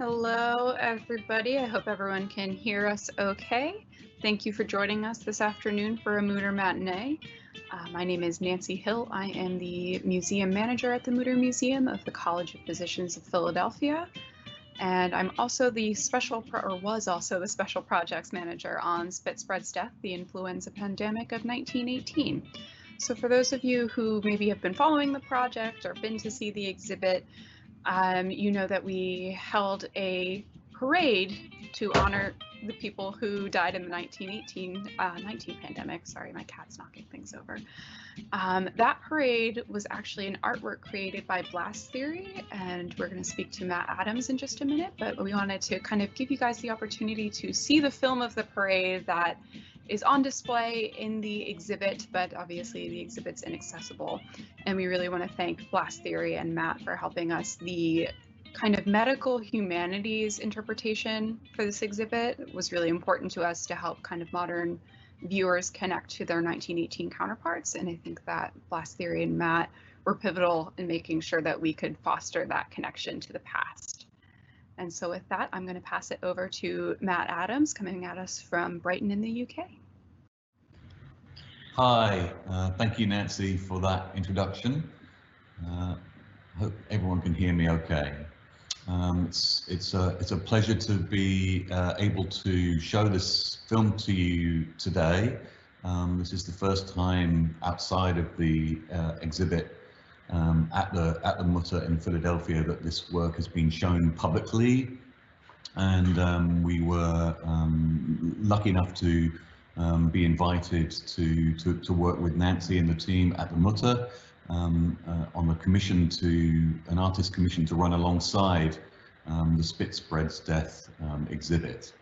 Hello, everybody. I hope everyone can hear us okay. Thank you for joining us this afternoon for a Mütter matinee. My name is Nancy Hill. I am the museum manager at the Mütter Museum of the College of Physicians of Philadelphia. And I'm also was also the special projects manager on Spitz-Spread's death, the influenza pandemic of 1918. So for those of you who maybe have been following the project or been to see the exhibit, you know that we held a parade to honor the people who died in the 19 pandemic. Sorry, my cat's knocking things over. That parade was actually an artwork created by Blast Theory, and we're going to speak to Matt Adams in just a minute, but we wanted to kind of give you guys the opportunity to see the film of the parade that is on display in the exhibit, but obviously the exhibit's inaccessible. And we really want to thank Blast Theory and Matt for helping us. The kind of medical humanities interpretation for this exhibit was really important to us to help kind of modern viewers connect to their 1918 counterparts. And I think that Blast Theory and Matt were pivotal in making sure that we could foster that connection to the past. And so with that, I'm going to pass it over to Matt Adams, coming at us from Brighton in the UK. Hi, thank you, Nancy, for that introduction. Hope everyone can hear me okay. It's a pleasure to be able to show this film to you today. This is the first time outside of the exhibit at the Mutter in Philadelphia that this work has been shown publicly, and we were lucky enough to be invited to work with Nancy and the team at the Mutter on an artist commission to run alongside the Spitz-Spread's death exhibit.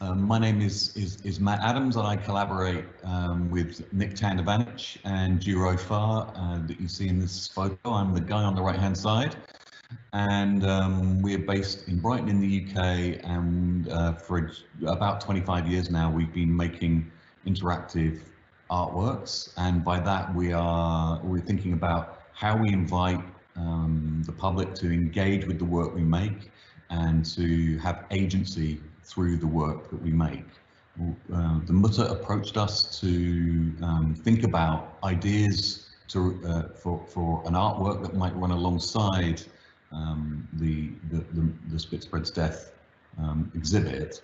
My name is Matt Adams, and I collaborate with Nick Tandovanich and Jiro Farr that you see in this photo. I'm the guy on the right-hand side, and we're based in Brighton in the UK, and for about 25 years now we've been making interactive artworks, and by that we're thinking about how we invite the public to engage with the work we make and to have agency through the work that we make. The Mutter approached us to think about ideas for an artwork that might run alongside the Spitz-Spread's death exhibit,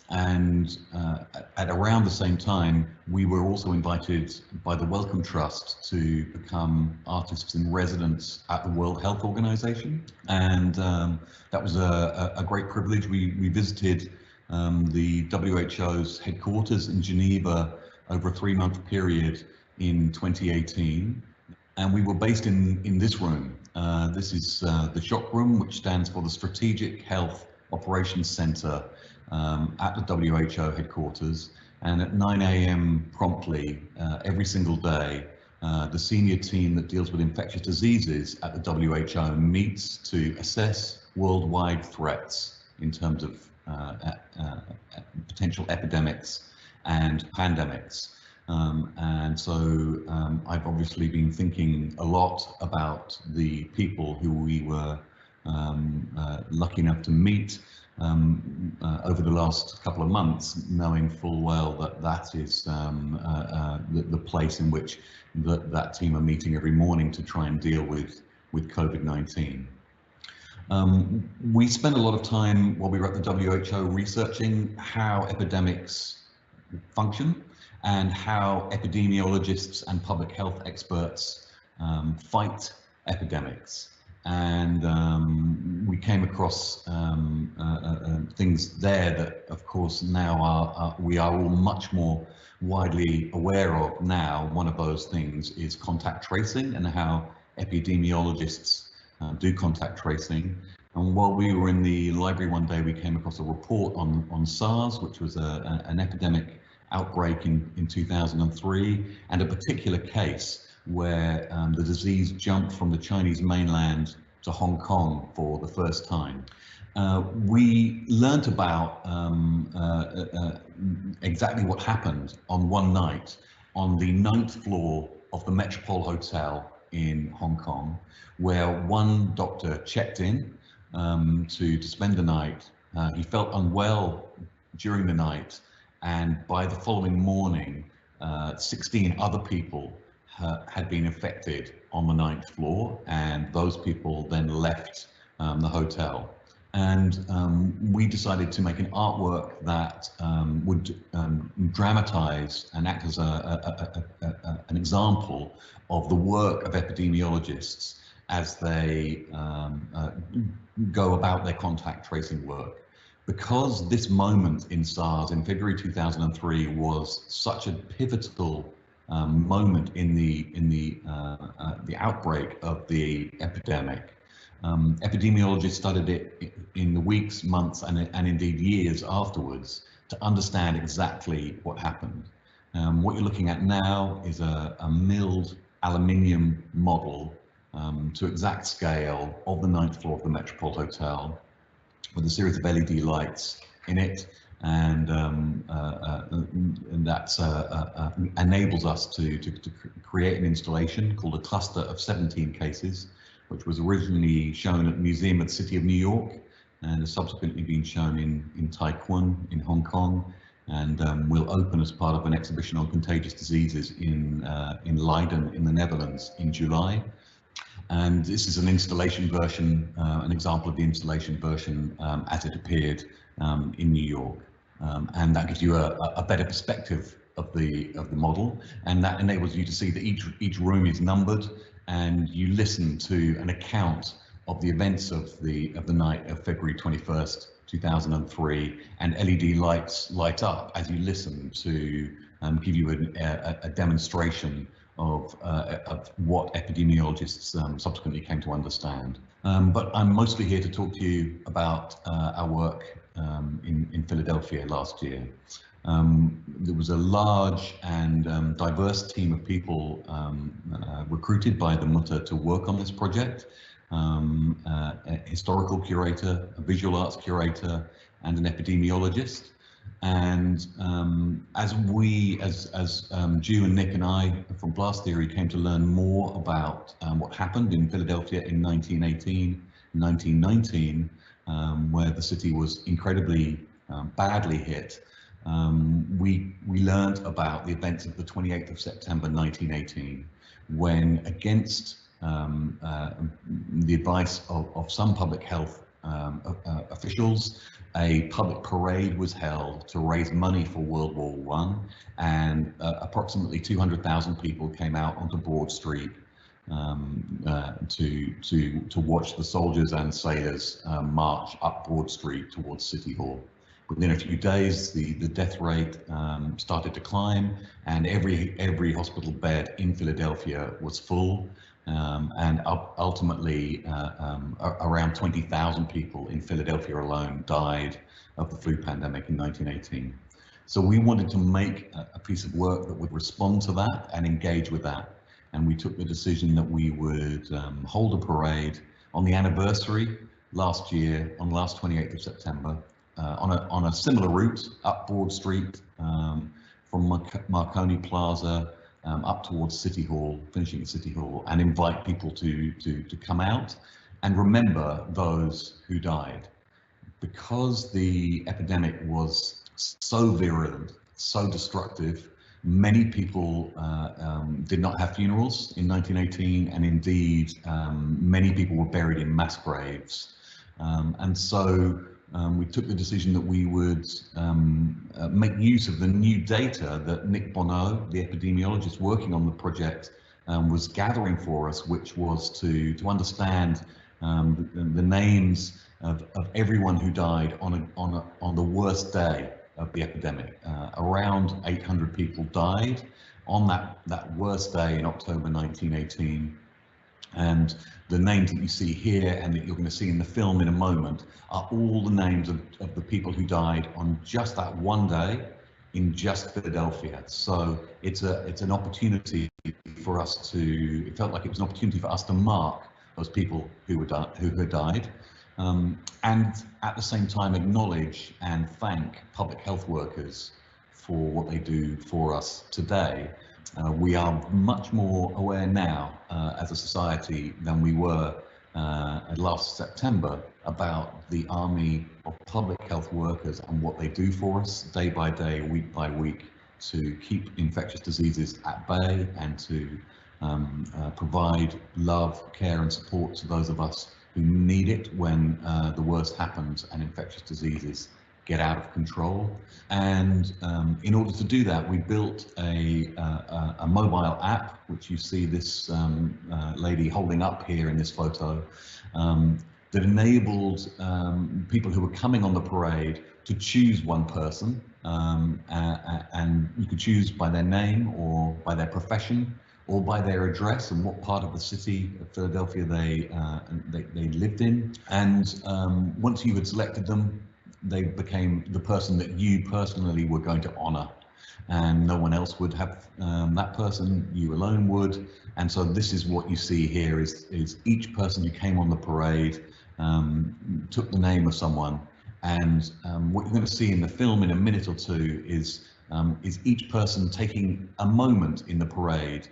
and at around the same time we were also invited by the Wellcome Trust to become artists in residence at the World Health Organization, and that was a great privilege. We visited the WHO's headquarters in Geneva over a 3-month period in 2018, and we were based in this room. This is the SHOC room, which stands for the Strategic Health Operations Center at the WHO headquarters, and at 9 a.m. promptly every single day, the senior team that deals with infectious diseases at the WHO meets to assess worldwide threats in terms of potential epidemics and pandemics. And so I've obviously been thinking a lot about the people who we were lucky enough to meet over the last couple of months, knowing full well that that is the place in which that team are meeting every morning to try and deal with COVID-19. We spent a lot of time while we were at the WHO researching how epidemics function and how epidemiologists and public health experts fight epidemics. And we came across things there that, of course, now we are all much more widely aware of now. One of those things is contact tracing and how epidemiologists do contact tracing. And while we were in the library one day, we came across a report on SARS, which was an epidemic outbreak in 2003, and a particular case where the disease jumped from the Chinese mainland to Hong Kong for the first time. We learnt about exactly what happened on one night on the 9th floor of the Metropole Hotel in Hong Kong, where one doctor checked in to spend the night. He felt unwell during the night, and by the following morning, 16 other people had been affected on the 9th floor, and those people then left the hotel. And we decided to make an artwork that would dramatize and act as an example of the work of epidemiologists as they go about their contact tracing work. Because this moment in SARS in February 2003 was such a pivotal moment in the outbreak of the epidemic, epidemiologists studied it in the weeks, months, and indeed years afterwards to understand exactly what happened. What you're looking at now is a milled aluminium model to exact scale of the 9th floor of the Metropole Hotel, with a series of LED lights in it, and that enables us to create an installation called a cluster of 17 cases, which was originally shown at the Museum of the City of New York and has subsequently been shown in Tai Kwun in Hong Kong, and will open as part of an exhibition on contagious diseases in Leiden in the Netherlands in July. And this is an installation version, an example of the installation version as it appeared in New York. And that gives you a better perspective of the model, and that enables you to see that each room is numbered, and you listen to an account of the events of the night of February 21st, 2003, and LED lights light up as you listen to give you a demonstration of what epidemiologists subsequently came to understand. But I'm mostly here to talk to you about our work in Philadelphia last year. There was a large and diverse team of people recruited by the Mutter to work on this project. A historical curator, a visual arts curator, and an epidemiologist. And as Ju and Nick and I from Blast Theory came to learn more about what happened in Philadelphia in 1918, 1919, where the city was incredibly badly hit, we learned about the events of the 28th of September 1918, when, against the advice of some public health officials, a public parade was held to raise money for World War I, and approximately 200,000 people came out onto Broad Street to watch the soldiers and sailors march up Broad Street towards City Hall. Within a few days, the death rate started to climb, and every hospital bed in Philadelphia was full. And ultimately, around 20,000 people in Philadelphia alone died of the flu pandemic in 1918. So we wanted to make a piece of work that would respond to that and engage with that. And we took the decision that we would hold a parade on the anniversary last year, on last 28th of September, on a similar route up Broad Street from Marconi Plaza up towards City Hall, finishing at City Hall, and invite people to come out and remember those who died. Because the epidemic was so virulent, so destructive, many people did not have funerals in 1918, and indeed many people were buried in mass graves. And so we took the decision that we would make use of the new data that Nick Bonneau, the epidemiologist working on the project, was gathering for us, which was to understand the names of everyone who died on the worst day of the epidemic. Around 800 people died on that worst day in October 1918. And the names that you see here and that you're going to see in the film in a moment are all the names of the people who died on just that one day in just Philadelphia. So it's an opportunity for us it felt like it was an opportunity for us to mark those people who had died, and at the same time acknowledge and thank public health workers for what they do for us today. We are much more aware now as a society than we were last September about the army of public health workers and what they do for us day by day, week by week, to keep infectious diseases at bay and to provide love, care and support to those of us who need it when the worst happens and infectious diseases get out of control. And in order to do that, we built a mobile app, which you see this lady holding up here in this photo, that enabled people who were coming on the parade to choose one person, and you could choose by their name or by their profession or by their address and what part of the city of Philadelphia they lived in. And once you had selected them, they became the person that you personally were going to honor, and no one else would have that person, you alone would. And so this is what you see here is each person who came on the parade took the name of someone. And what you're going to see in the film in a minute or two is each person taking a moment in the parade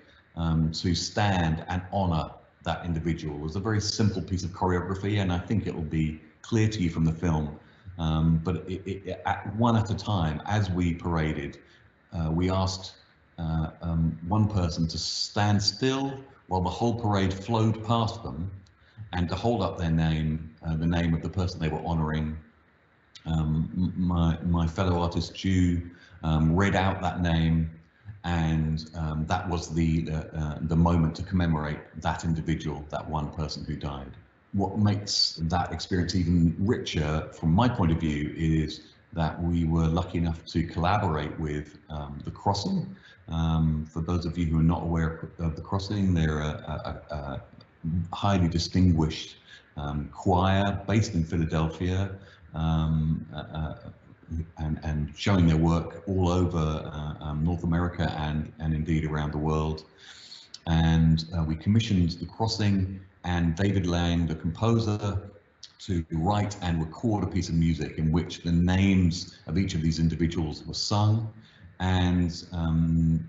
to stand and honor that individual. It was a very simple piece of choreography, and I think it will be clear to you from the film. But one at a time, as we paraded, we asked one person to stand still while the whole parade flowed past them, and to hold up their name, the name of the person they were honoring. My fellow artist Ju read out that name, and that was the moment to commemorate that individual, that one person who died. What makes that experience even richer from my point of view is that we were lucky enough to collaborate with The Crossing. For those of you who are not aware of The Crossing, they're a highly distinguished choir based in Philadelphia, and showing their work all over North America and indeed around the world. And we commissioned The Crossing and David Lang, the composer, to write and record a piece of music in which the names of each of these individuals were sung. And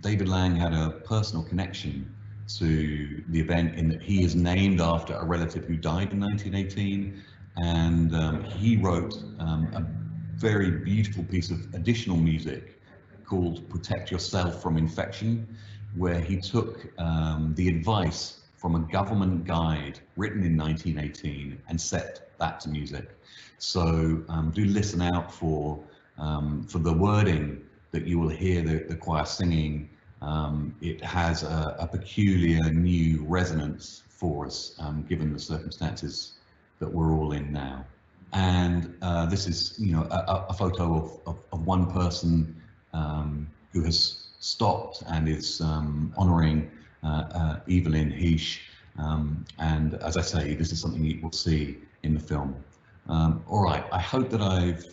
David Lang had a personal connection to the event in that he is named after a relative who died in 1918, and he wrote a very beautiful piece of additional music called Protect Yourself from Infection, where he took the advice from a government guide written in 1918 and set that to music. So do listen out for the wording that you will hear the choir singing. It has a peculiar new resonance for us, given the circumstances that we're all in now. And this is, a photo of one person who has stopped and is honouring Evelyn Heish. And as I say, this is something you will see in the film. All right, I hope that I've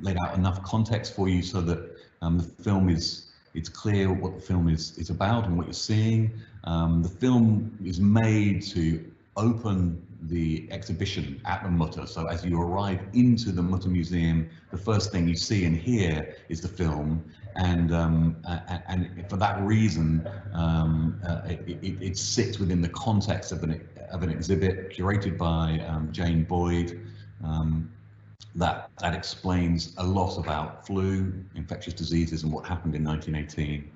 laid out enough context for you so that the film it's clear what the film is about and what you're seeing. The film is made to open the exhibition at the Mutter. So as you arrive into the Mütter Museum, the first thing you see and hear is the film. And for that reason, it sits within the context of an exhibit curated by Jane Boyd. That explains a lot about flu, infectious diseases, and what happened in 1918.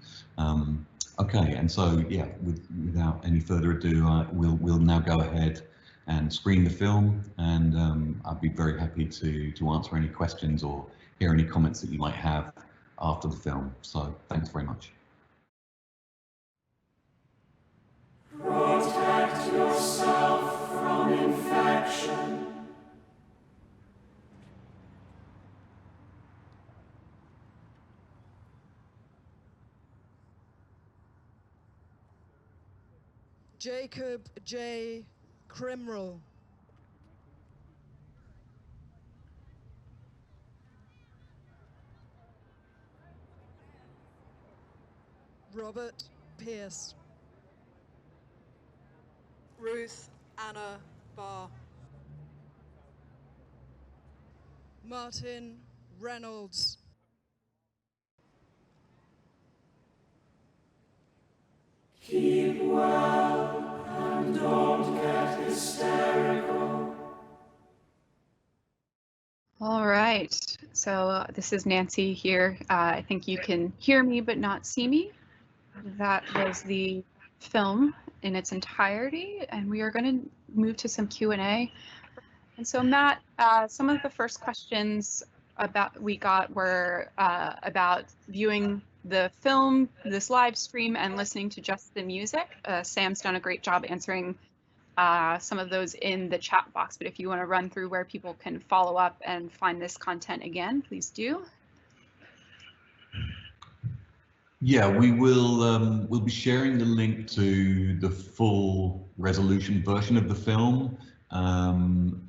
Okay, and so yeah, without any further ado, we'll now go ahead and screen the film, and I'd be very happy to answer any questions or hear any comments that you might have after the film. So thanks very much. Protect yourself from infection. Jacob J. Krimrel. Robert Pierce. Ruth Anna Barr. Martin Reynolds. Keep well and don't get hysterical. right, so this is Nancy here. I think you can hear me but not see me. That was the film in its entirety, and we are going to move to some Q&A. And so Matt, some of the first questions we got were about viewing the film, this live stream, and listening to just the music. Sam's done a great job answering some of those in the chat box, but if you want to run through where people can follow up and find this content again, please do. Yeah, we will we'll be sharing the link to the full resolution version of the film. I'm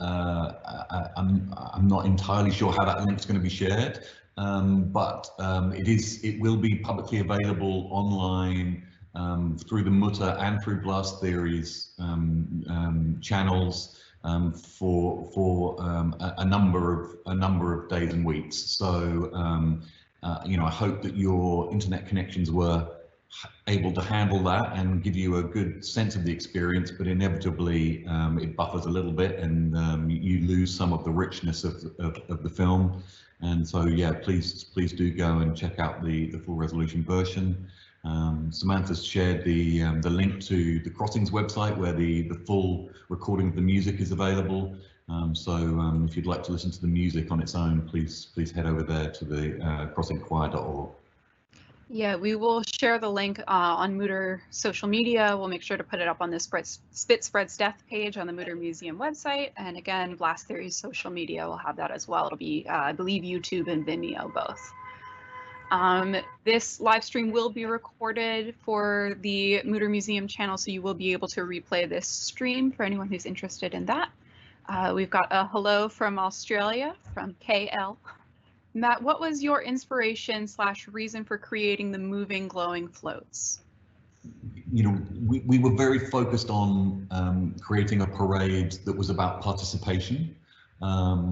not entirely sure how that link's going to be shared, but it will be publicly available online through the Mutter and through Blast Theory's channels for a number of days and weeks. So you know, I hope that your internet connections were able to handle that and give you a good sense of the experience, but inevitably it buffers a little bit and you lose some of the richness of the film. And so, yeah, please do go and check out the full resolution version. Samantha's shared the link to the Crossings website where the full recording of the music is available. So if you'd like to listen to the music on its own, please head over there to the crossingchoir.org. Yeah, we will share the link on Mütter social media. We'll make sure to put it up on the Spit Spreads Death page on the Mütter Museum website. And again, Blast Theory's social media will have that as well. It'll be, I believe, YouTube and Vimeo both. This live stream will be recorded for the Mütter Museum channel, so you will be able to replay this stream for anyone who's interested in that. We've got a hello from Australia, from KL. Matt, what was your inspiration / reason for creating the moving glowing floats? You know, we were very focused on creating a parade that was about participation.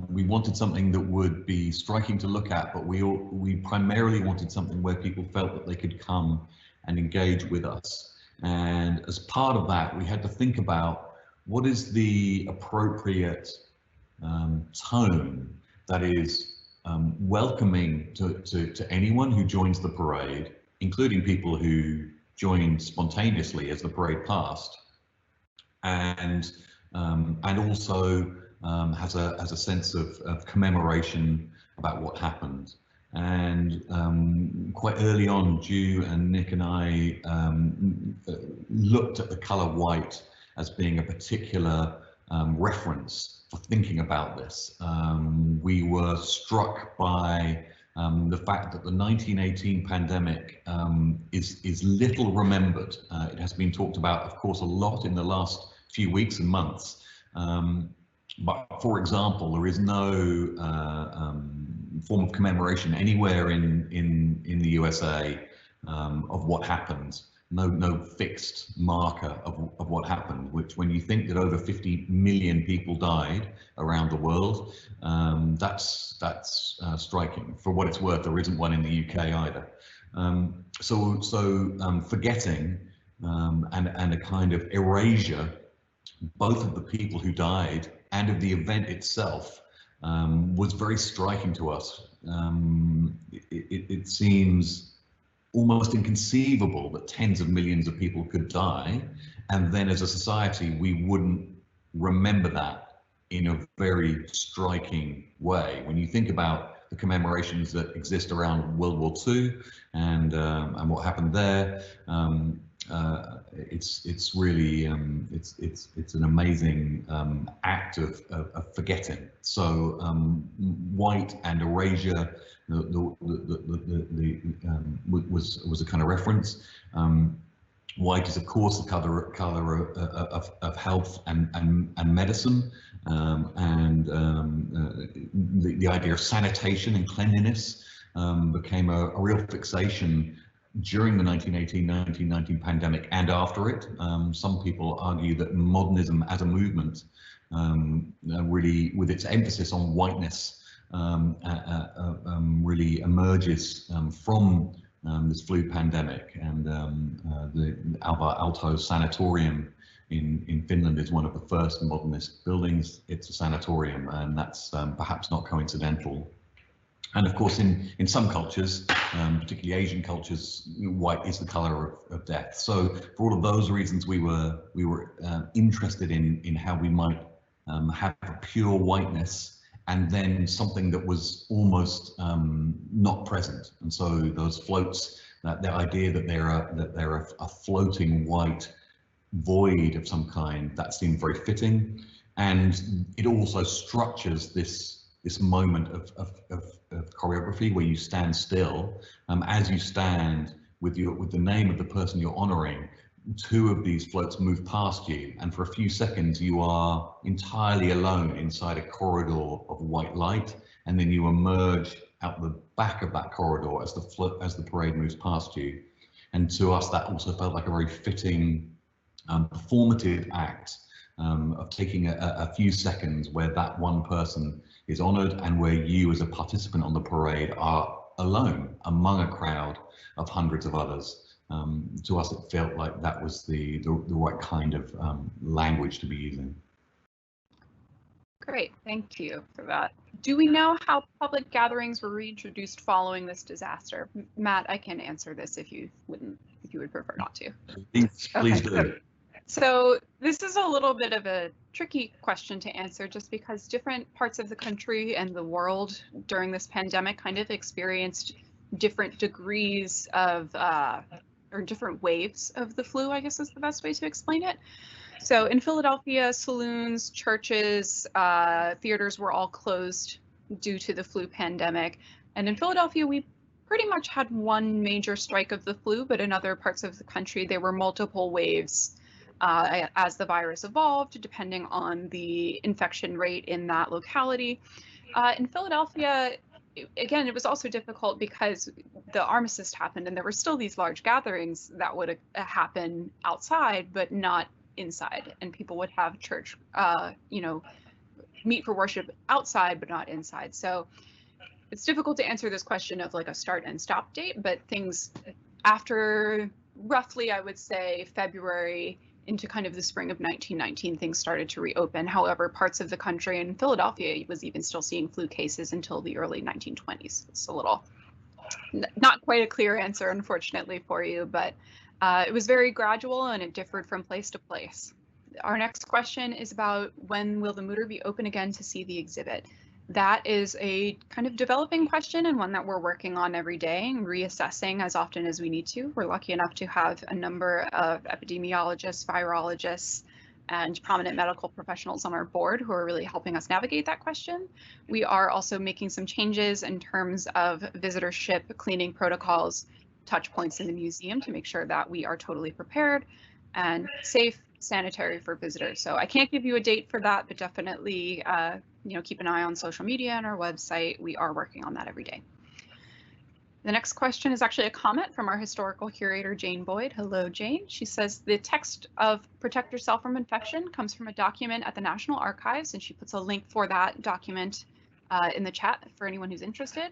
We wanted something that would be striking to look at, but we primarily wanted something where people felt that they could come and engage with us. And as part of that, we had to think about what is the appropriate tone that is welcoming to anyone who joins the parade, including people who joined spontaneously as the parade passed, and also has a sense of commemoration about what happened. And quite early on, Ju and Nick and I looked at the color white as being a particular reference for thinking about this. We were struck by the fact that the 1918 pandemic is little remembered. It has been talked about, of course, a lot in the last few weeks and months. But for example, there is no form of commemoration anywhere in the USA of what happened. No fixed marker of what happened, which when you think that over 50 million people died around the world, that's striking. For what it's worth, there isn't one in the UK either. So forgetting and a kind of erasure, both of the people who died and of the event itself, was very striking to us. It seems almost inconceivable that tens of millions of people could die, and then as a society we wouldn't remember that in a very striking way. When you think about the commemorations that exist around World War II and what happened there, it's really it's an amazing act of forgetting. So white and erasure was a kind of reference. White is, of course, the color of health and medicine, and the idea of sanitation and cleanliness became a real fixation during the 1918-1919 pandemic and after it. Some people argue that modernism as a movement, really with its emphasis on whiteness, really emerges from this flu pandemic. And the Alvar Aalto Sanatorium in Finland is one of the first modernist buildings. It's a sanatorium, and that's perhaps not coincidental. And of course, in some cultures, particularly Asian cultures, white is the color of death. So for all of those reasons, we were interested in how we might have pure whiteness and then something that was almost not present. And so those floats, the idea that they're a floating white void of some kind, that seemed very fitting. And it also structures this moment of choreography where you stand still. As you stand with the name of the person you're honoring, two of these floats move past you, and for a few seconds you are entirely alone inside a corridor of white light, and then you emerge out the back of that corridor as the parade moves past you. And to us, that also felt like a very fitting performative act of taking a few seconds where that one person is honored and where you as a participant on the parade are alone among a crowd of hundreds of others. To us, it felt like that was the right kind of language to be using. Great, thank you for that. Do we know how public gatherings were reintroduced following this disaster? Matt, I can answer this if you would prefer not to. Please do. So this is a little bit of a tricky question to answer, just because different parts of the country and the world during this pandemic kind of experienced different degrees of or different waves of the flu, I guess is the best way to explain it. So in Philadelphia, saloons, churches, theaters were all closed due to the flu pandemic. And in Philadelphia, we pretty much had one major strike of the flu, but in other parts of the country, there were multiple waves as the virus evolved, depending on the infection rate in that locality. In Philadelphia, again, it was also difficult because the armistice happened and there were still these large gatherings that would happen outside, but not inside. And people would have church, meet for worship outside, but not inside. So it's difficult to answer this question of like a start and stop date, but things after roughly, I would say, February into kind of the spring of 1919, things started to reopen. However, parts of the country, and Philadelphia was even still seeing flu cases until the early 1920s. It's a little, not quite a clear answer, unfortunately, for you, but it was very gradual and it differed from place to place. Our next question is about when will the Mütter be open again to see the exhibit? That is a kind of developing question and one that we're working on every day and reassessing as often as we need to. We're lucky enough to have a number of epidemiologists, virologists, and prominent medical professionals on our board who are really helping us navigate that question. We are also making some changes in terms of visitorship, cleaning protocols, touch points in the museum to make sure that we are totally prepared and safe, sanitary for visitors. So I can't give you a date for that, but definitely keep an eye on social media and our website. We are working on that every day. The next question is actually a comment from our historical curator, Jane Boyd. Hello, Jane. She says the text of Protect Yourself from Infection comes from a document at the National Archives, and she puts a link for that document in the chat for anyone who's interested.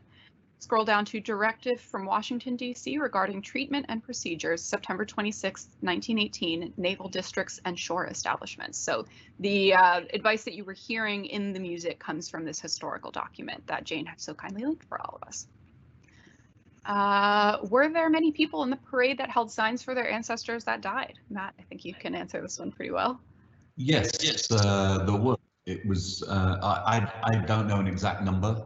Scroll down to Directive from Washington, D.C. regarding treatment and procedures, September 26, 1918, naval districts and shore establishments. So the advice that you were hearing in the music comes from this historical document that Jane has so kindly linked for all of us. Were there many people in the parade that held signs for their ancestors that died? Matt, I think you can answer this one pretty well. Yes, there were. It was, I don't know an exact number.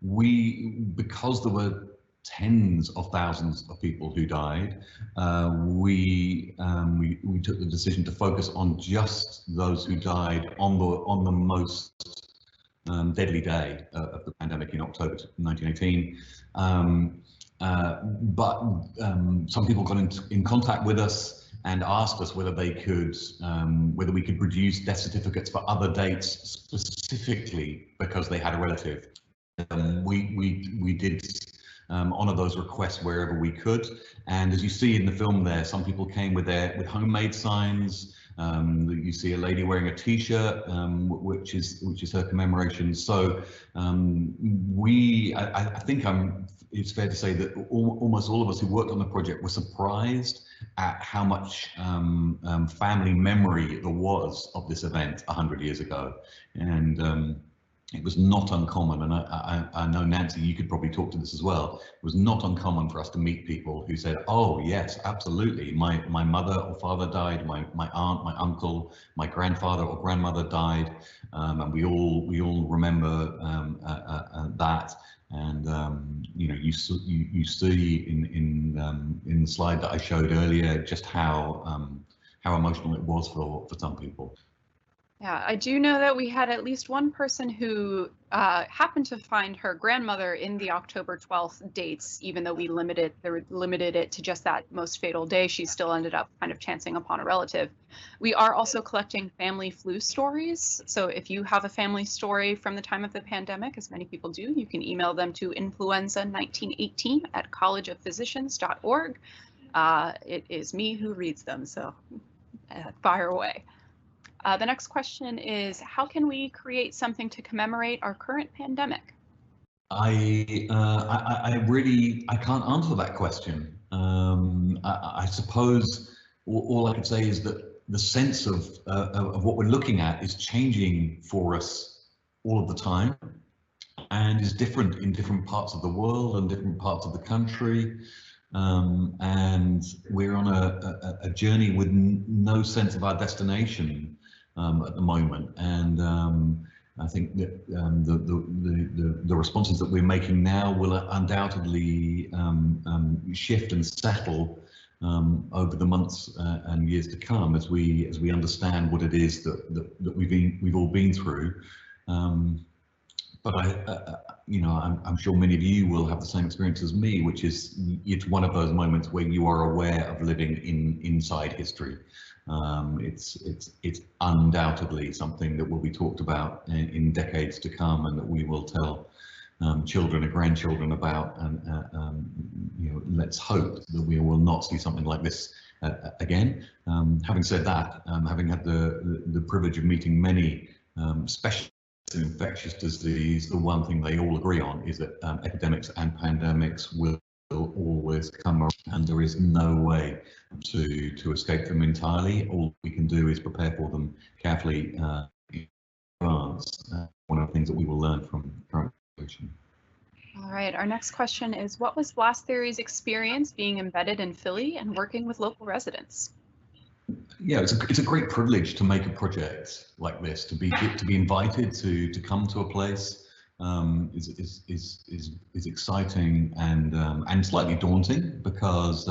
Because there were tens of thousands of people who died, we took the decision to focus on just those who died on the most deadly day of the pandemic in October 1918. But some people got in contact with us and asked us whether we could produce death certificates for other dates specifically because they had a relative. We did honor those requests wherever we could, and as you see in the film there, some people came with homemade signs. You see a lady wearing a T-shirt, which is her commemoration. So I think it's fair to say that almost all of us who worked on the project were surprised at how much family memory there was of this event 100 years ago, and it was not uncommon, and I know, Nancy, you could probably talk to this as well. It was not uncommon for us to meet people who said, oh yes, absolutely, my mother or father died, my aunt, my uncle, my grandfather or grandmother died, and we all remember that. And you know, you see in the slide that I showed earlier just how emotional it was for some people. Yeah, I do know that we had at least one person who happened to find her grandmother in the October 12th dates, even though we limited it to just that most fatal day. She still ended up kind of chancing upon a relative. We are also collecting family flu stories. So if you have a family story from the time of the pandemic, as many people do, you can email them to influenza1918@collegeofphysicians.org. It is me who reads them, so fire away. The next question is, how can we create something to commemorate our current pandemic? I can't answer that question. I suppose all I could say is that the sense of what we're looking at is changing for us all of the time, and is different in different parts of the world and different parts of the country. And we're on a journey with no sense of our destination at the moment, and I think that the responses that we're making now will undoubtedly shift and settle over the months and years to come as we understand what it is that we've all been through. But I'm sure many of you will have the same experience as me, which is it's one of those moments where you are aware of living inside history. It's undoubtedly something that will be talked about in decades to come, and that we will tell children and grandchildren about. And let's hope that we will not see something like this again. Having said that, having had the privilege of meeting many specialists in infectious disease, the one thing they all agree on is that epidemics and pandemics will always come around, and there is no way to escape them entirely. All we can do is prepare for them carefully in advance. One of the things that we will learn from current situation. All right, our next question is, what was Blast Theory's experience being embedded in Philly and working with local residents? Yeah, it's a great privilege to make a project like this, to be invited to come to a place. Is exciting and slightly daunting, because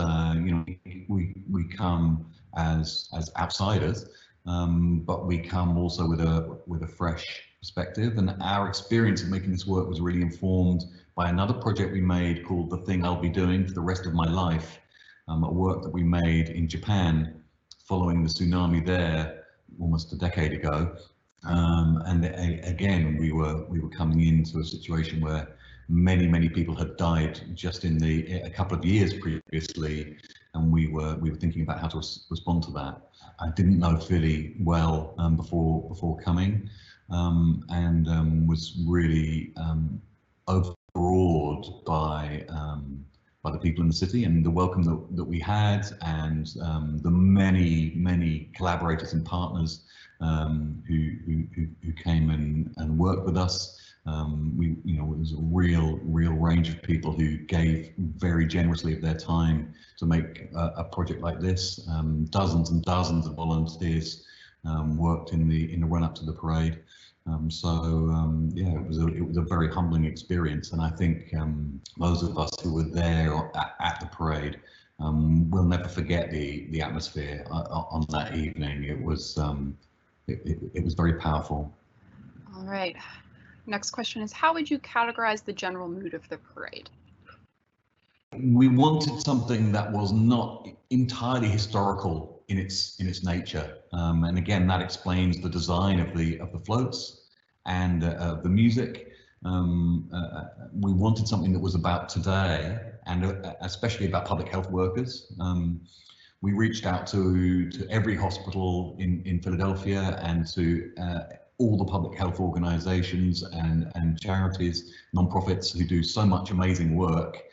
we come as outsiders, but we come also with a fresh perspective. And our experience of making this work was really informed by another project we made called The Thing I'll Be Doing for the Rest of My Life, a work that we made in Japan following the tsunami there almost a decade ago. And again, we were coming into a situation where many people had died just in a couple of years previously, and we were thinking about how to respond to that. I didn't know Philly well before coming, and was really overawed by the people in the city and the welcome that we had, and the many collaborators and partners who came and worked with us. It was a real range of people who gave very generously of their time to make a project like this. Dozens and dozens of volunteers worked in the run up to the parade. Yeah, it was a very humbling experience, and I think those of us who were there at the parade will never forget the atmosphere on that evening. It was very powerful. All right. Next question is, how would you categorize the general mood of the parade? We wanted something that was not entirely historical in its nature, and again, that explains the design of the floats and the music. We wanted something that was about today, and especially about public health workers. We reached out to every hospital in Philadelphia and to all the public health organizations and charities, non-profits who do so much amazing work,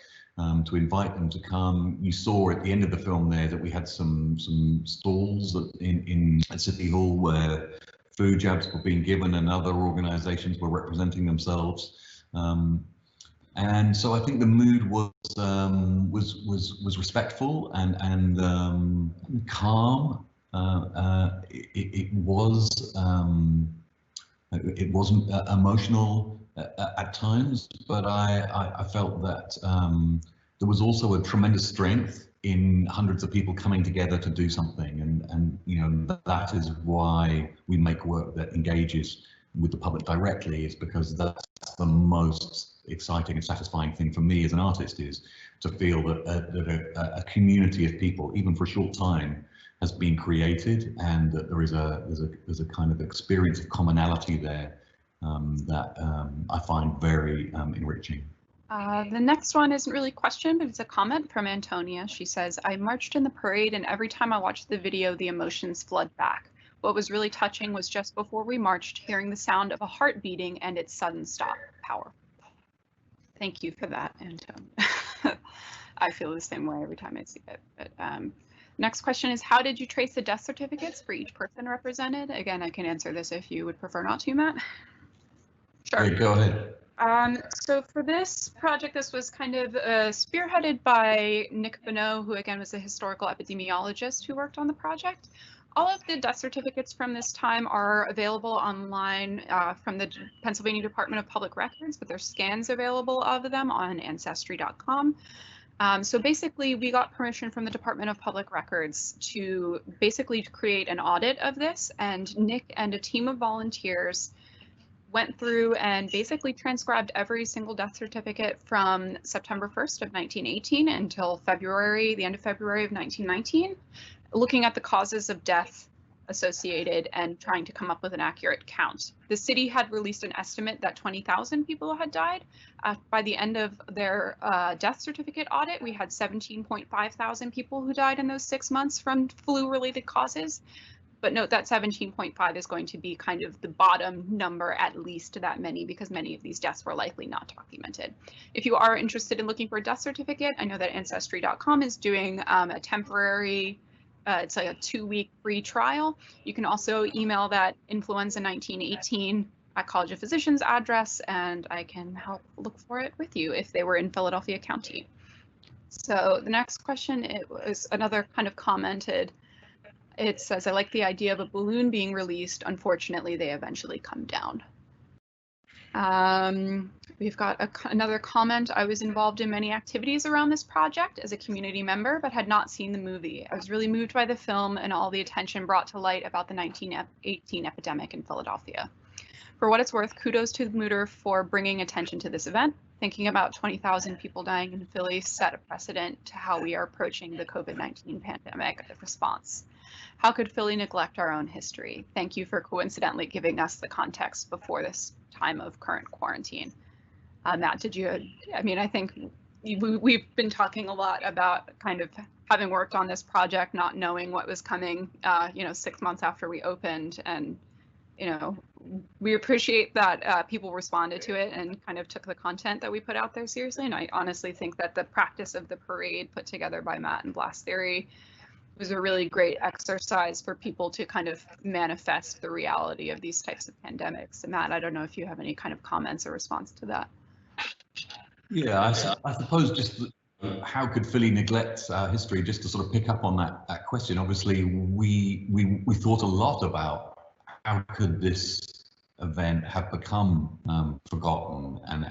to invite them to come. You saw at the end of the film there that we had some stalls at City Hall where food jabs were being given and other organizations were representing themselves. And so I think the mood was respectful and calm. It wasn't emotional at times, but I felt that there was also a tremendous strength in hundreds of people coming together to do something, and you know, that is why we make work that engages with the public directly, is because that's the most exciting and satisfying thing for me as an artist, is to feel that a community of people, even for a short time, has been created, and that there's a kind of experience of commonality there that I find very enriching. The next one isn't really a question, but it's a comment from Antonia. She says, I marched in the parade, and every time I watched the video, the emotions flood back. What was really touching was just before we marched, hearing the sound of a heart beating and its sudden stop. Powerful. Thank you for that, Antonia. I feel the same way every time I see it. But next question is, how did you trace the death certificates for each person represented? Again, I can answer this if you would prefer not to, Matt. Sure. Yeah, go ahead. So for this project, this was kind of spearheaded by Nick Bonneau, who again was a historical epidemiologist who worked on the project. All of the death certificates from this time are available online from the Pennsylvania Department of Public Records, but there's scans available of them on Ancestry.com. So basically, we got permission from the Department of Public Records to basically create an audit of this, and Nick and a team of volunteers went through and basically transcribed every single death certificate from September 1st of 1918 until February, the end of February of 1919, looking at the causes of death associated and trying to come up with an accurate count. The city had released an estimate that 20,000 people had died. By the end of their death certificate audit, we had 17.5 thousand people who died in those 6 months from flu-related causes. But note that 17.5 is going to be kind of the bottom number, at least that many, because many of these deaths were likely not documented. If you are interested in looking for a death certificate, I know that Ancestry.com is doing a temporary, it's like a 2-week free trial. You can also email that influenza1918 at College of Physicians address, and I can help look for it with you if they were in Philadelphia County. So the next question, it was another kind of commented. It says, I like the idea of a balloon being released. Unfortunately, they eventually come down. We've got another comment. I was involved in many activities around this project as a community member, but had not seen the movie. I was really moved by the film and all the attention brought to light about the 1918 epidemic in Philadelphia. For what it's worth, kudos to the Mütter for bringing attention to this event. Thinking about 20,000 people dying in Philly set a precedent to how we are approaching the COVID-19 pandemic response. How could Philly neglect our own history? Thank you for coincidentally giving us the context before this time of current quarantine. Matt, did you, I mean, I think we've been talking a lot about kind of having worked on this project, not knowing what was coming, 6 months after we opened, and, we appreciate that people responded to it and kind of took the content that we put out there seriously. And I honestly think that the practice of the parade put together by Matt and Blast Theory was a really great exercise for people to kind of manifest the reality of these types of pandemics. And Matt, I don't know if you have any kind of comments or response to that. Yeah, I suppose just how could Philly neglect our history? Just to sort of pick up on that question. Obviously, we thought a lot about how could this event have become forgotten, and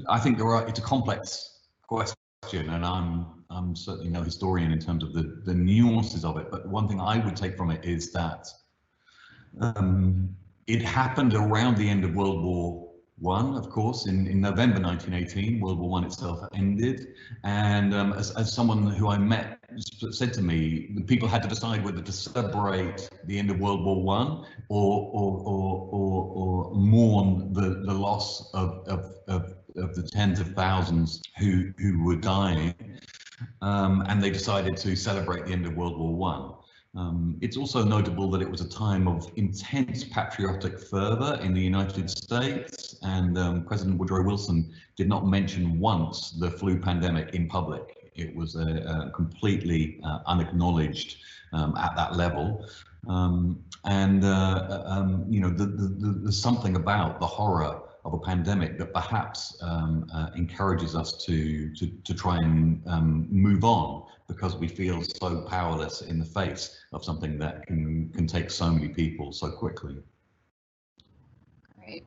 I think it's a complex question, and I'm certainly no historian in terms of the nuances of it, but one thing I would take from it is that it happened around the end of World War I, of course, in November 1918. World War I itself ended, and as someone who I met said to me, the people had to decide whether to celebrate the end of World War I or mourn the loss of the tens of thousands who were dying, and they decided to celebrate the end of World War I. It's also notable that it was a time of intense patriotic fervor in the United States, and President Woodrow Wilson did not mention once the flu pandemic in public It was completely unacknowledged at that level. There's something about the horror of a pandemic that perhaps encourages us to try and move on, because we feel so powerless in the face of something that can take so many people so quickly. Great.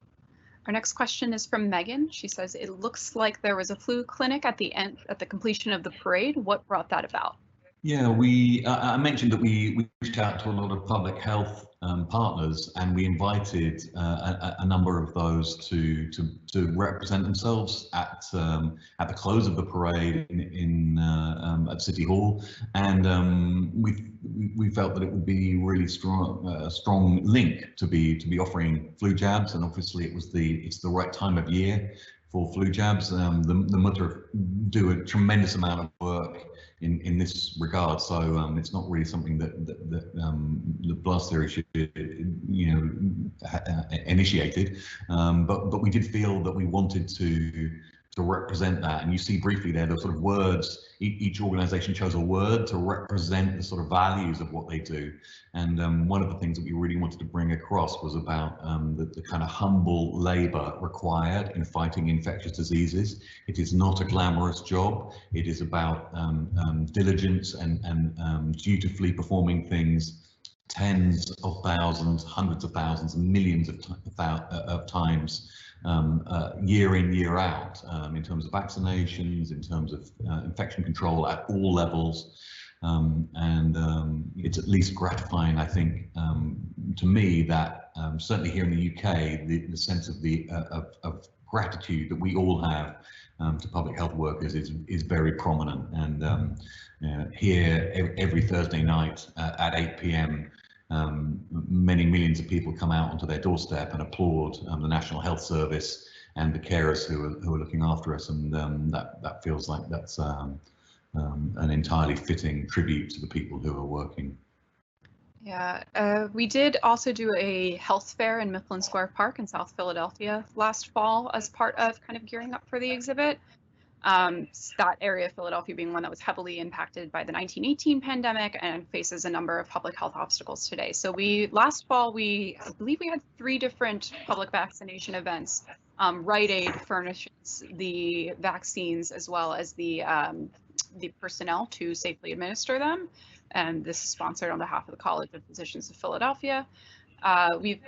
Our next question is from Megan. She says, it looks like there was a flu clinic at the completion of the parade. What brought that about? Yeah, I mentioned that we reached out to a lot of public health partners, and we invited a number of those to represent themselves at the close of the parade at City Hall, and we felt that it would be really strong link to be offering flu jabs, and obviously it's the right time of year for flu jabs. The Mutter do a tremendous amount of work in this regard, so it's not really something that the blast theory should initiated, but we did feel that we wanted to represent that. And you see briefly there the sort of words, each organization chose a word to represent the sort of values of what they do. And one of the things that we really wanted to bring across was about the kind of humble labor required in fighting infectious diseases. It is not a glamorous job. It is about diligence and dutifully performing things tens of thousands, hundreds of thousands, and millions of times year in, year out, in terms of vaccinations, in terms of infection control at all levels. It's at least gratifying, I think, to me, that certainly here in the UK, the sense of gratitude that we all have to public health workers is very prominent. And here every Thursday night at 8 p.m. Many millions of people come out onto their doorstep and applaud the National Health Service and the carers who are looking after us, and that feels like that's an entirely fitting tribute to the people who are working. Yeah, we did also do a health fair in Mifflin Square Park in South Philadelphia last fall as part of kind of gearing up for the exhibit. That area of Philadelphia being one that was heavily impacted by the 1918 pandemic and faces a number of public health obstacles today. So last fall, I believe we had 3 different public vaccination events. Rite Aid furnishes the vaccines as well as the personnel to safely administer them. And this is sponsored on behalf of the College of Physicians of Philadelphia. We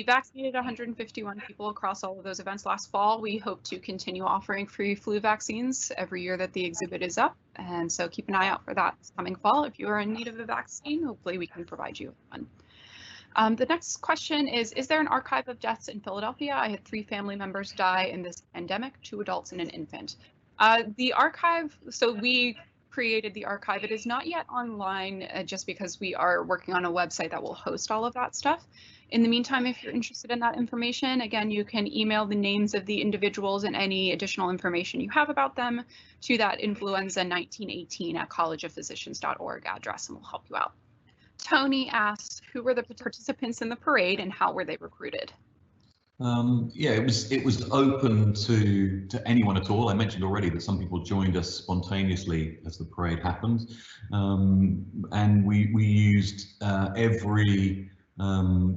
vaccinated 151 people across all of those events last fall. We hope to continue offering free flu vaccines every year that the exhibit is up. And so keep an eye out for that this coming fall. If you are in need of a vaccine, hopefully we can provide you one. The next question is there an archive of deaths in Philadelphia? I had 3 family members die in this pandemic, 2 adults and an infant. The archive, so we created the archive. It is not yet online just because we are working on a website that will host all of that stuff. In the meantime, if you're interested in that information, again, you can email the names of the individuals and any additional information you have about them to that influenza1918@collegeofphysicians.org address, and we'll help you out. Tony asks, who were the participants in the parade and how were they recruited? Yeah, it was open to anyone at all. I mentioned already that some people joined us spontaneously as the parade happened, and we used every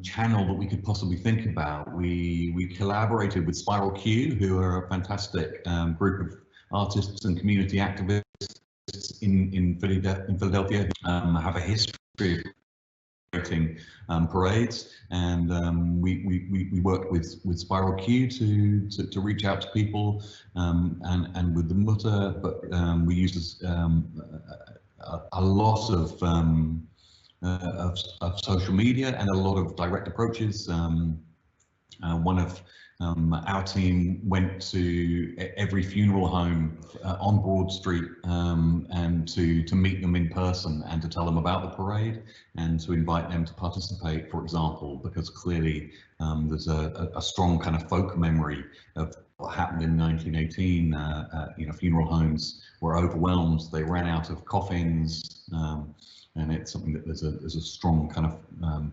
channel that we could possibly think about. We collaborated with Spiral Q, who are a fantastic group of artists and community activists in Philadelphia, have a history of parades, and we worked with Spiral Q to reach out to people, and with the Mutter, but we used a lot of social media and a lot of direct approaches. One of our team went to every funeral home on Broad Street and to meet them in person and to tell them about the parade and to invite them to participate, for example, because clearly there's a strong kind of folk memory of what happened in 1918. Funeral homes were overwhelmed, they ran out of coffins, and it's something that there's a strong kind of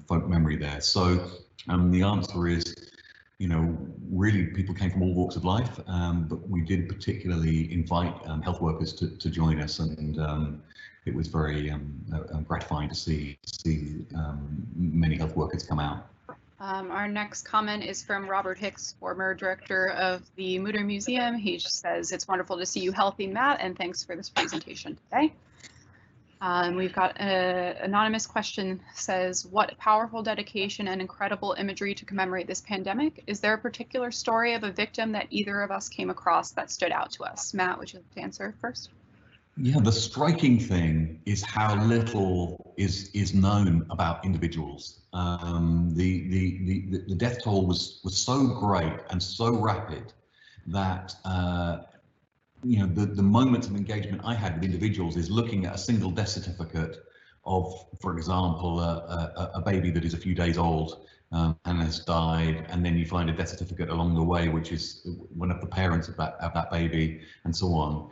folk memory there. So the answer is really people came from all walks of life, but we did particularly invite health workers to join us, and it was very gratifying to see many health workers come out. Our next comment is from Robert Hicks, former director of the Mütter Museum. He says, "It's wonderful to see you healthy, Matt, and thanks for this presentation today." We've got an anonymous question, says, "What powerful dedication and incredible imagery to commemorate this pandemic. Is there a particular story of a victim that either of us came across that stood out to us?" Matt, would you like to answer first? Yeah, the striking thing is how little is known about individuals. The death toll was so great and so rapid that the moments of engagement I had with individuals is looking at a single death certificate of, for example, a baby that is a few days old and has died, and then you find a death certificate along the way, which is one of the parents of that baby, and so on.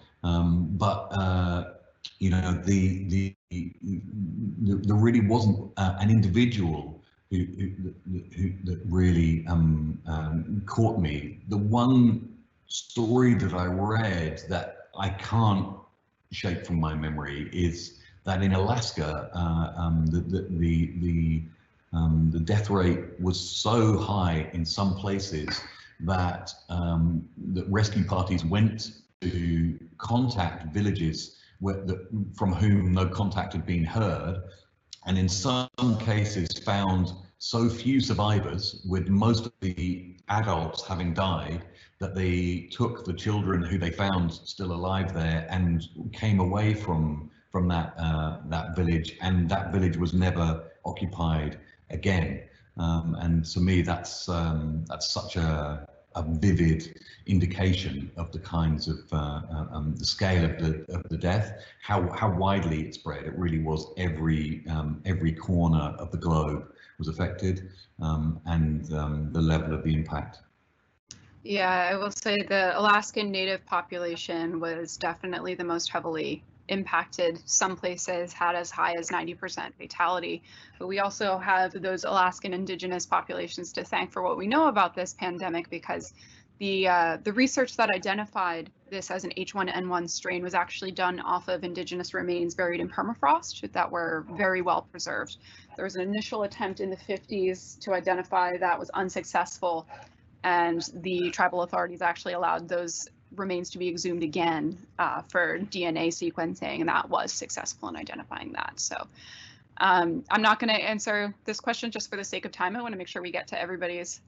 There really wasn't an individual who that really caught me. The one story that I read that I can't shake from my memory is that in Alaska, the death rate was so high in some places that that rescue parties went to contact villages from whom no contact had been heard, and in some cases found so few survivors, with most of the adults having died, that they took the children who they found still alive there and came away from that village, and that village was never occupied again. And to me, that's such a vivid indication of the kinds of the scale of the death, how widely it spread. It really was every corner of the globe was affected, and the level of the impact. Yeah, I will say the Alaskan Native population was definitely the most heavily impacted. Some places had as high as 90% fatality, but we also have those Alaskan Indigenous populations to thank for what we know about this pandemic, because the research that identified this as an H1N1 strain was actually done off of Indigenous remains buried in permafrost that were very well preserved. There was an initial attempt in the 50s to identify that, was unsuccessful, and the tribal authorities actually allowed those remains to be exhumed again for DNA sequencing, and that was successful in identifying that. So I'm not going to answer this question just for the sake of time. I want to make sure we get to everybody's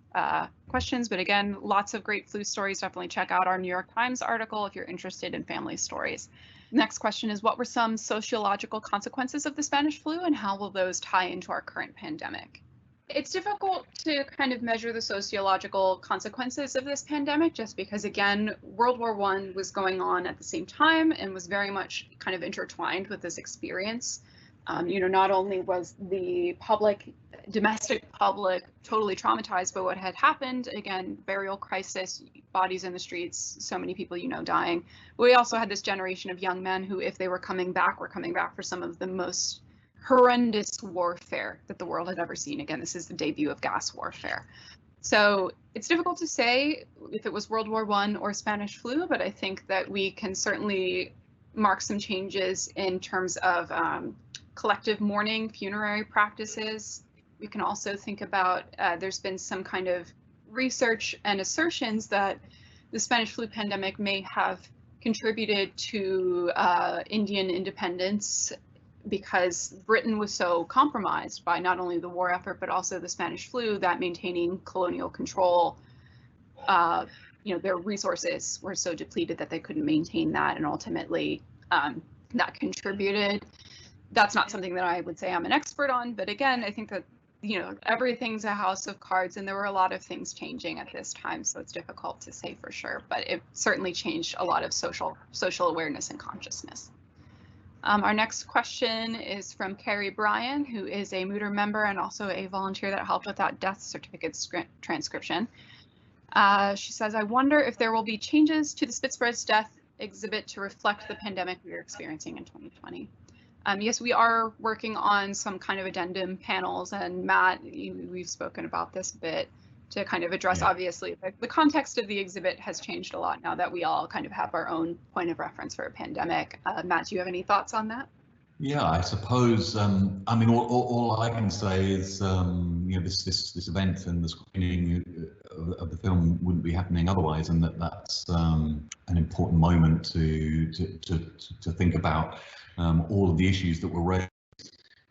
questions, but again, lots of great flu stories. Definitely check out our New York Times article if you're interested in family stories. Next question is, what were some sociological consequences of the Spanish flu, and how will those tie into our current pandemic? It's difficult to kind of measure the sociological consequences of this pandemic, just because, again, World War I was going on at the same time and was very much kind of intertwined with this experience. Not only was the domestic public totally traumatized by what had happened, again, burial crisis, bodies in the streets, so many people dying. But we also had this generation of young men who, if they were coming back, were coming back for some of the most horrendous warfare that the world had ever seen. Again, this is the debut of gas warfare. So it's difficult to say if it was World War I or Spanish flu, but I think that we can certainly mark some changes in terms of collective mourning, funerary practices. We can also think about, there's been some kind of research and assertions that the Spanish flu pandemic may have contributed to Indian independence, because Britain was so compromised by not only the war effort, but also the Spanish flu, that maintaining colonial control, their resources were so depleted that they couldn't maintain that, and ultimately that contributed. That's not something that I would say I'm an expert on, but again, I think that everything's a house of cards, and there were a lot of things changing at this time, so it's difficult to say for sure, but it certainly changed a lot of social awareness and consciousness. Our next question is from Carrie Bryan, who is a Mütter member and also a volunteer that helped with that death certificate transcription. She says, "I wonder if there will be changes to the Spitsberg's death exhibit to reflect the pandemic we are experiencing in 2020. Yes, we are working on some kind of addendum panels, and Matt, we've spoken about this a bit. to kind of address, Yeah. obviously, the context of the exhibit has changed a lot now that we all kind of have our own point of reference for a pandemic. Matt, do you have any thoughts on that? Yeah, I suppose. I mean, all I can say is, this event and the screening of the film wouldn't be happening otherwise, and that's an important moment to think about all of the issues that were raised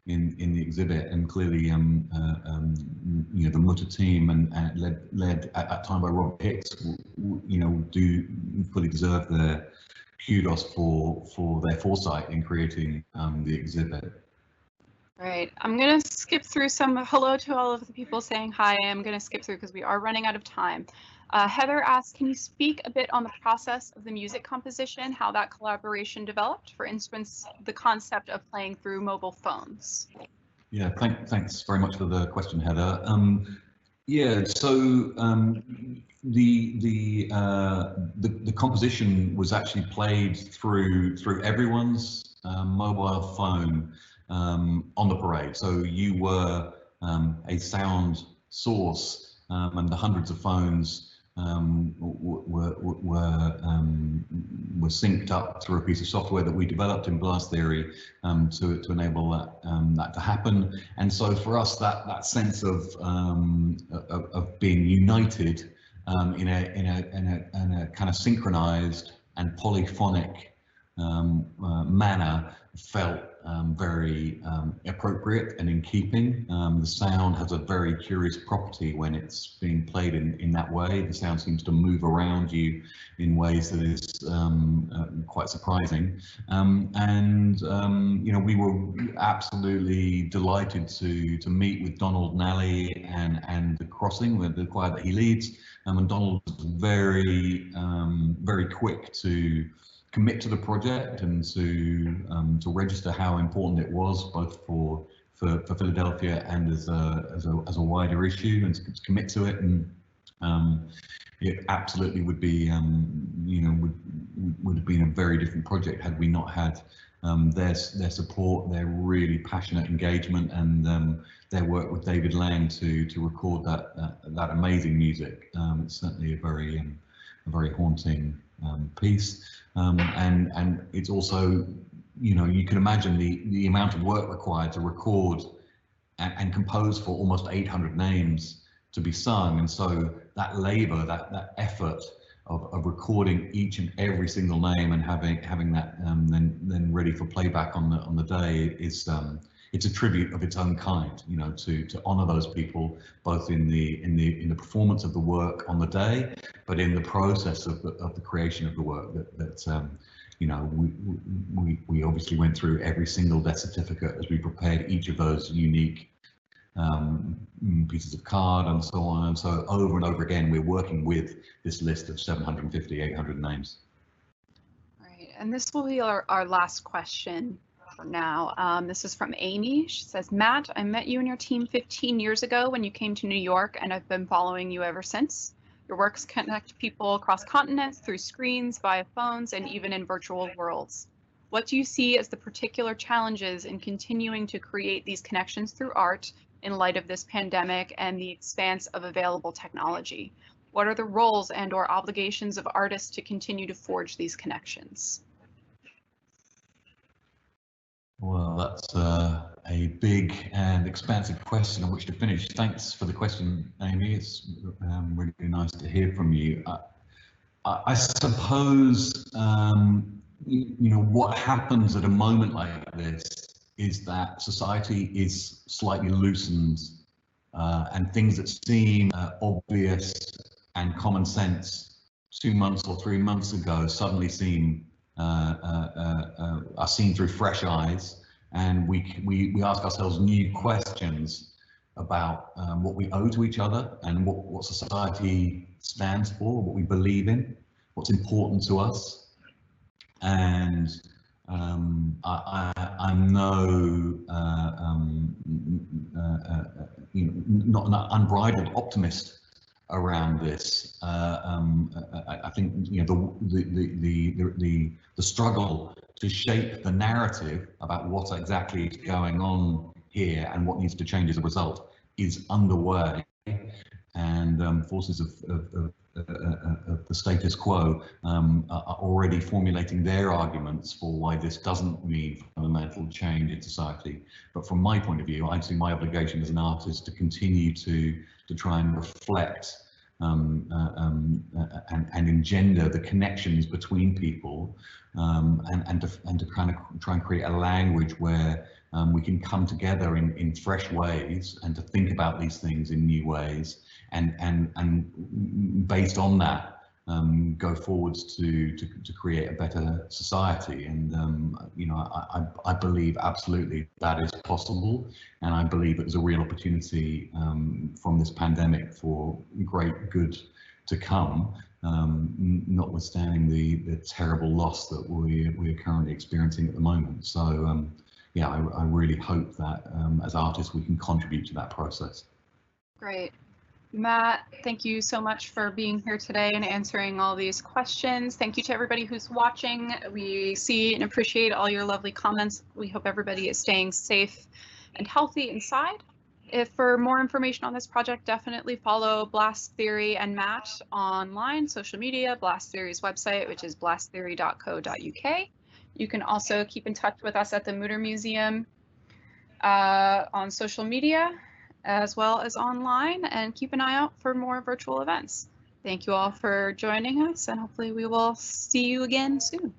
in the exhibit, and clearly, the Mutter team and led at that time by Rob Hicks, do fully deserve their kudos for their foresight in creating the exhibit. Right. I'm going to skip through some hello to all of the people saying hi. I'm going to skip through because we are running out of time. Heather asks, can you speak a bit on the process of the music composition, how that collaboration developed? For instance, the concept of playing through mobile phones. Yeah, thanks very much for the question, Heather. Yeah, so the composition was actually played through everyone's mobile phone on the parade. So you were a sound source, and the hundreds of phones were synced up through a piece of software that we developed in Blast Theory to enable that to happen. And so for us, that sense of being united in a kind of synchronized and polyphonic manner felt very appropriate and in keeping. The sound has a very curious property when it's being played in that way. The sound seems to move around you in ways that is quite surprising. We were absolutely delighted to meet with Donald Nally and the Crossing, with the choir that he leads. And Donald was very quick to commit to the project and to register how important it was, both for Philadelphia and as a wider issue, and to commit to it. And it absolutely would be would have been a very different project had we not had their support, their really passionate engagement, and their work with David Lang to record that amazing music. It's certainly a very haunting piece, and it's also, you can imagine the amount of work required to record and compose for almost 800 names to be sung, and so that labor, that effort of recording each and every single name and having that then ready for playback on the day is it's a tribute of its own kind, to honor those people, both in the performance of the work on the day, but in the process of the creation of the work. We obviously went through every single death certificate as we prepared each of those unique pieces of card and so on, and so over and over again we're working with this list of 750, 800 names. Right, and this will be our last question for now. This is from Amy. She says, Matt, I met you and your team 15 years ago when you came to New York, and I've been following you ever since. Your works connect people across continents through screens, via phones, and even in virtual worlds. What do you see as the particular challenges in continuing to create these connections through art in light of this pandemic and the expanse of available technology? What are the roles and/or obligations of artists to continue to forge these connections? Well, that's a big and expansive question on which to finish. Thanks for the question, Amy. It's really nice to hear from you. I suppose, what happens at a moment like this is that society is slightly loosened, and things that seem obvious and common sense 2 months or 3 months ago suddenly seem are seen through fresh eyes, and we ask ourselves new questions about what we owe to each other and what society stands for, what we believe in, what's important to us. And I'm not an unbridled optimist around this. I think the struggle to shape the narrative about what exactly is going on here and what needs to change as a result is underway, and forces of the status quo are already formulating their arguments for why this doesn't mean fundamental change in society. But from my point of view, I see my obligation as an artist to continue to try and reflect and engender the connections between people, and to kind of try and create a language where we can come together in fresh ways and to think about these things in new ways, and based on that go forwards to create a better society. And you know, I believe absolutely that is possible, and I believe it was a real opportunity from this pandemic for great good to come, notwithstanding the terrible loss that we're currently experiencing at the moment. So yeah, I really hope that as artists we can contribute to that process. Great. Matt, thank you so much for being here today and answering all these questions. Thank you to everybody who's watching. We see and appreciate all your lovely comments. We hope everybody is staying safe and healthy inside. If for more information on this project, definitely follow Blast Theory and Matt online, social media, Blast Theory's website, which is blasttheory.co.uk. You can also keep in touch with us at the Mütter Museum on social media, as well as online, and keep an eye out for more virtual events. Thank you all for joining us, and hopefully we will see you again soon.